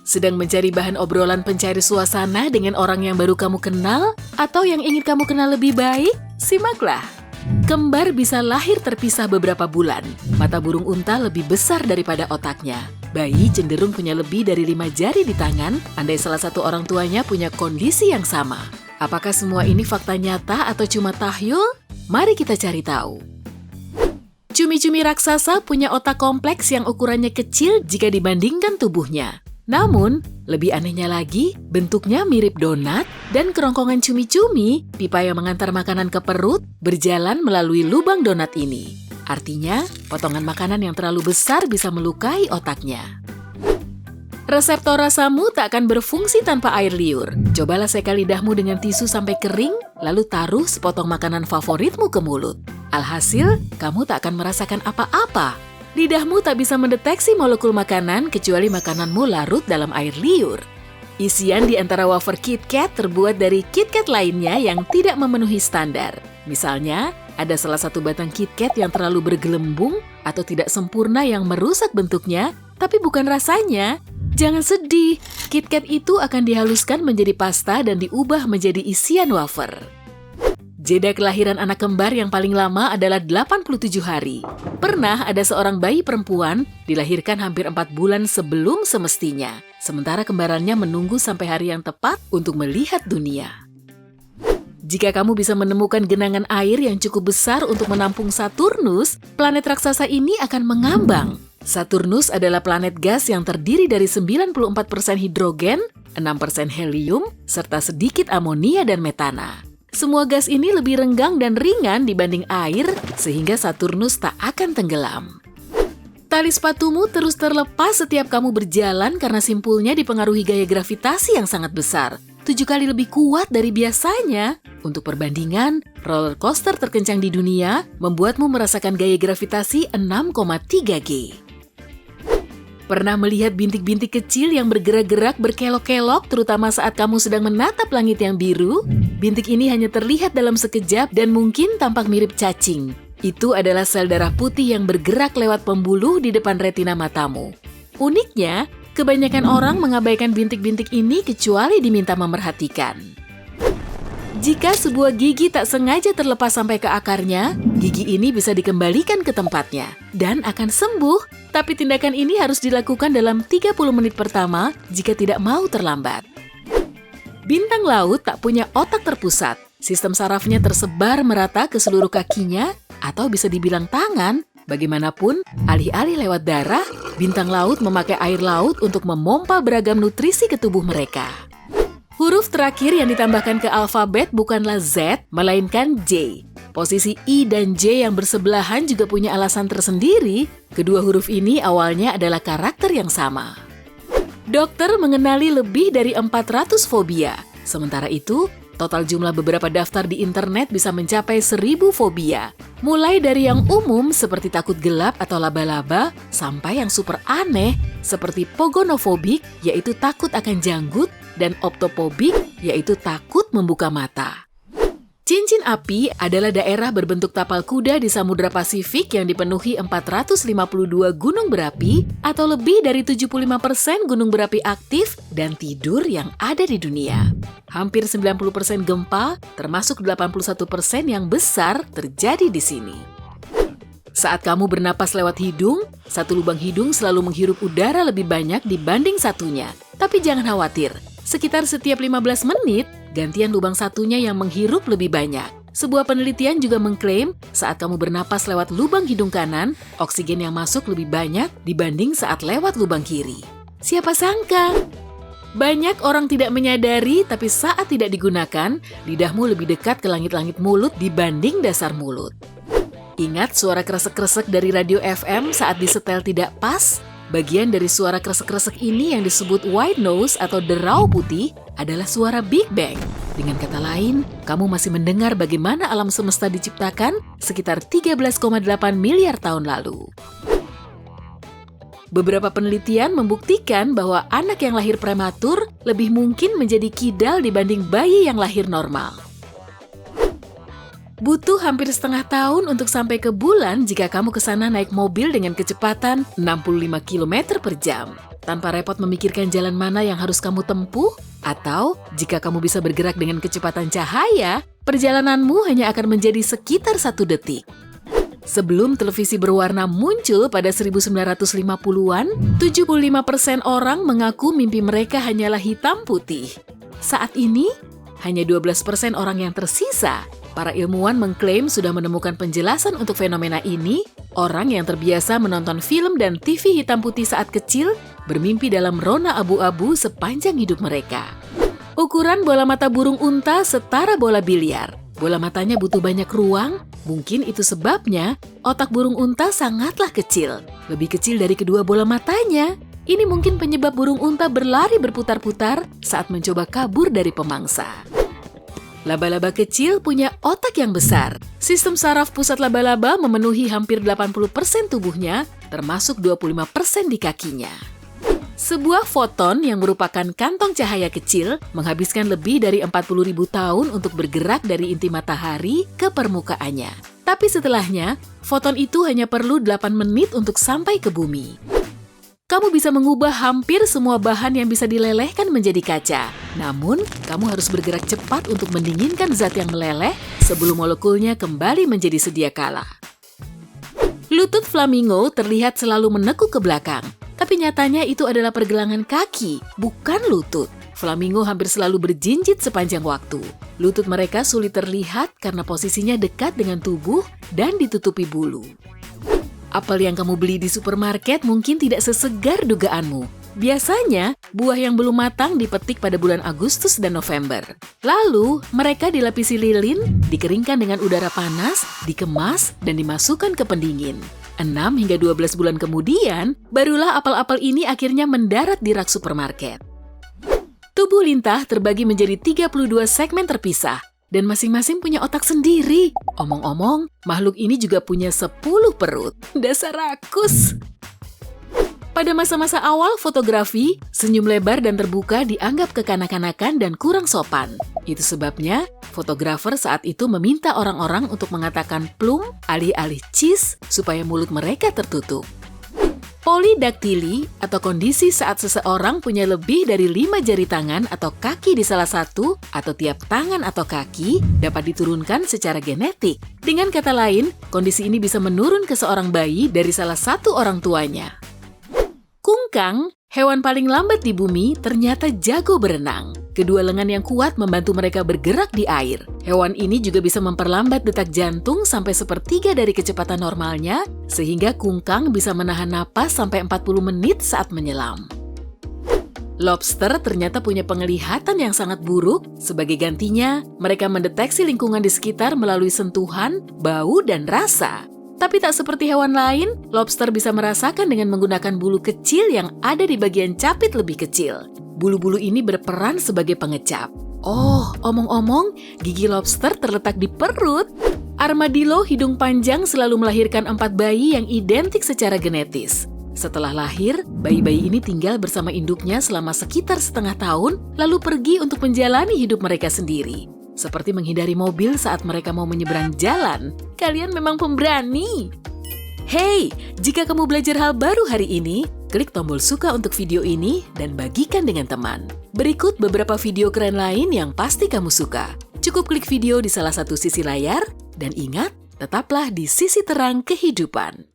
Sedang mencari bahan obrolan pencair suasana dengan orang yang baru kamu kenal atau yang ingin kamu kenal lebih baik? Simaklah. Kembar bisa lahir terpisah beberapa bulan. Mata burung unta lebih besar daripada otaknya. Bayi cenderung punya lebih dari 5 jari di tangan, andai salah satu orang tuanya punya kondisi yang sama. Apakah semua ini fakta nyata atau cuma tahyul? Mari kita cari tahu. Cumi-cumi raksasa punya otak kompleks yang ukurannya kecil jika dibandingkan tubuhnya. Namun, lebih anehnya lagi, bentuknya mirip donat dan kerongkongan cumi-cumi, pipa yang mengantar makanan ke perut, berjalan melalui lubang donat ini. Artinya, potongan makanan yang terlalu besar bisa melukai otaknya. Reseptor rasamu tak akan berfungsi tanpa air liur. Cobalah seka lidahmu dengan tisu sampai kering, lalu taruh sepotong makanan favoritmu ke mulut. Alhasil, kamu tak akan merasakan apa-apa. Lidahmu tak bisa mendeteksi molekul makanan kecuali makananmu larut dalam air liur. Isian di antara wafer KitKat terbuat dari KitKat lainnya yang tidak memenuhi standar. Misalnya, ada salah satu batang KitKat yang terlalu bergelembung atau tidak sempurna yang merusak bentuknya, tapi bukan rasanya. Jangan sedih, KitKat itu akan dihaluskan menjadi pasta dan diubah menjadi isian wafer. Jeda kelahiran anak kembar yang paling lama adalah 87 hari. Pernah ada seorang bayi perempuan dilahirkan hampir 4 bulan sebelum semestinya. Sementara kembarannya menunggu sampai hari yang tepat untuk melihat dunia. Jika kamu bisa menemukan genangan air yang cukup besar untuk menampung Saturnus, planet raksasa ini akan mengambang. Saturnus adalah planet gas yang terdiri dari 94% hidrogen, 6% helium, serta sedikit amonia dan metana. Semua gas ini lebih renggang dan ringan dibanding air, sehingga Saturnus tak akan tenggelam. Tali sepatumu terus terlepas setiap kamu berjalan karena simpulnya dipengaruhi gaya gravitasi yang sangat besar, 7 kali lebih kuat dari biasanya. Untuk perbandingan, roller coaster terkencang di dunia membuatmu merasakan gaya gravitasi 6,3 G. Pernah melihat bintik-bintik kecil yang bergerak-gerak berkelok-kelok terutama saat kamu sedang menatap langit yang biru? Bintik ini hanya terlihat dalam sekejap dan mungkin tampak mirip cacing. Itu adalah sel darah putih yang bergerak lewat pembuluh di depan retina matamu. Uniknya, kebanyakan orang mengabaikan bintik-bintik ini kecuali diminta memerhatikan. Jika sebuah gigi tak sengaja terlepas sampai ke akarnya, gigi ini bisa dikembalikan ke tempatnya dan akan sembuh. Tapi tindakan ini harus dilakukan dalam 30 menit pertama jika tidak mau terlambat. Bintang laut tak punya otak terpusat. Sistem sarafnya tersebar merata ke seluruh kakinya atau bisa dibilang tangan. Bagaimanapun, alih-alih lewat darah, bintang laut memakai air laut untuk memompa beragam nutrisi ke tubuh mereka. Huruf terakhir yang ditambahkan ke alfabet bukanlah Z, melainkan J. Posisi I dan J yang bersebelahan juga punya alasan tersendiri. Kedua huruf ini awalnya adalah karakter yang sama. Dokter mengenali lebih dari 400 fobia. Sementara itu, total jumlah beberapa daftar di internet bisa mencapai 1000 fobia. Mulai dari yang umum seperti takut gelap atau laba-laba, sampai yang super aneh seperti pogonofobik, yaitu takut akan janggut, dan optofobik, yaitu takut membuka mata. Cincin api adalah daerah berbentuk tapal kuda di Samudra Pasifik yang dipenuhi 452 gunung berapi atau lebih dari 75% gunung berapi aktif dan tidur yang ada di dunia. Hampir 90% gempa, termasuk 81% yang besar, terjadi di sini. Saat kamu bernapas lewat hidung, satu lubang hidung selalu menghirup udara lebih banyak dibanding satunya. Tapi jangan khawatir, sekitar setiap 15 menit, gantian lubang satunya yang menghirup lebih banyak. Sebuah penelitian juga mengklaim saat kamu bernapas lewat lubang hidung kanan, oksigen yang masuk lebih banyak dibanding saat lewat lubang kiri. Siapa sangka? Banyak orang tidak menyadari, tapi saat tidak digunakan, lidahmu lebih dekat ke langit-langit mulut dibanding dasar mulut. Ingat suara kresek-kresek dari radio FM saat disetel tidak pas? Bagian dari suara kresek-kresek ini yang disebut white noise atau derau putih adalah suara Big Bang. Dengan kata lain, kamu masih mendengar bagaimana alam semesta diciptakan sekitar 13,8 miliar tahun lalu. Beberapa penelitian membuktikan bahwa anak yang lahir prematur lebih mungkin menjadi kidal dibanding bayi yang lahir normal. Butuh hampir setengah tahun untuk sampai ke bulan jika kamu ke sana naik mobil dengan kecepatan 65 km per jam. Tanpa repot memikirkan jalan mana yang harus kamu tempuh, atau jika kamu bisa bergerak dengan kecepatan cahaya, perjalananmu hanya akan menjadi sekitar 1 detik. Sebelum televisi berwarna muncul pada 1950-an, 75% orang mengaku mimpi mereka hanyalah hitam putih. Saat ini, hanya 12% orang yang tersisa. Para ilmuwan mengklaim sudah menemukan penjelasan untuk fenomena ini. Orang yang terbiasa menonton film dan TV hitam putih saat kecil bermimpi dalam rona abu-abu sepanjang hidup mereka. Ukuran bola mata burung unta setara bola biliar. Bola matanya butuh banyak ruang, mungkin itu sebabnya otak burung unta sangatlah kecil. Lebih kecil dari kedua bola matanya. Ini mungkin penyebab burung unta berlari berputar-putar saat mencoba kabur dari pemangsa. Laba-laba kecil punya otak yang besar. Sistem saraf pusat laba-laba memenuhi hampir 80% tubuhnya, termasuk 25% di kakinya. Sebuah foton yang merupakan kantong cahaya kecil menghabiskan lebih dari 40.000 tahun untuk bergerak dari inti matahari ke permukaannya. Tapi setelahnya, foton itu hanya perlu 8 menit untuk sampai ke bumi. Kamu bisa mengubah hampir semua bahan yang bisa dilelehkan menjadi kaca. Namun, kamu harus bergerak cepat untuk mendinginkan zat yang meleleh sebelum molekulnya kembali menjadi sedia kala. Lutut flamingo terlihat selalu menekuk ke belakang. Tapi nyatanya itu adalah pergelangan kaki, bukan lutut. Flamingo hampir selalu berjinjit sepanjang waktu. Lutut mereka sulit terlihat karena posisinya dekat dengan tubuh dan ditutupi bulu. Apel yang kamu beli di supermarket mungkin tidak sesegar dugaanmu. Biasanya, buah yang belum matang dipetik pada bulan Agustus dan November. Lalu, mereka dilapisi lilin, dikeringkan dengan udara panas, dikemas, dan dimasukkan ke pendingin. 6 hingga 12 bulan kemudian, barulah apel-apel ini akhirnya mendarat di rak supermarket. Tubuh lintah terbagi menjadi 32 segmen terpisah, dan masing-masing punya otak sendiri. Omong-omong, makhluk ini juga punya 10 perut. Dasar rakus! Pada masa-masa awal fotografi, senyum lebar dan terbuka dianggap kekanak-kanakan dan kurang sopan. Itu sebabnya, fotografer saat itu meminta orang-orang untuk mengatakan plum alih-alih cheese supaya mulut mereka tertutup. Polidaktili atau kondisi saat seseorang punya lebih dari 5 jari tangan atau kaki di salah satu atau tiap tangan atau kaki dapat diturunkan secara genetik. Dengan kata lain, kondisi ini bisa menurun ke seorang bayi dari salah satu orang tuanya. Kungkang, hewan paling lambat di bumi, ternyata jago berenang. Kedua lengan yang kuat membantu mereka bergerak di air. Hewan ini juga bisa memperlambat detak jantung sampai 1/3 dari kecepatan normalnya, sehingga kungkang bisa menahan napas sampai 40 menit saat menyelam. Lobster ternyata punya penglihatan yang sangat buruk. Sebagai gantinya, mereka mendeteksi lingkungan di sekitar melalui sentuhan, bau, dan rasa. Tapi tak seperti hewan lain, lobster bisa merasakan dengan menggunakan bulu kecil yang ada di bagian capit lebih kecil. Bulu-bulu ini berperan sebagai pengecap. Oh, omong-omong, gigi lobster terletak di perut. Armadillo hidung panjang selalu melahirkan 4 bayi yang identik secara genetis. Setelah lahir, bayi-bayi ini tinggal bersama induknya selama sekitar setengah tahun, lalu pergi untuk menjalani hidup mereka sendiri. Seperti menghindari mobil saat mereka mau menyeberang jalan. Kalian memang pemberani. Hey, jika kamu belajar hal baru hari ini, klik tombol suka untuk video ini dan bagikan dengan teman. Berikut beberapa video keren lain yang pasti kamu suka. Cukup klik video di salah satu sisi layar, dan ingat, tetaplah di sisi terang kehidupan.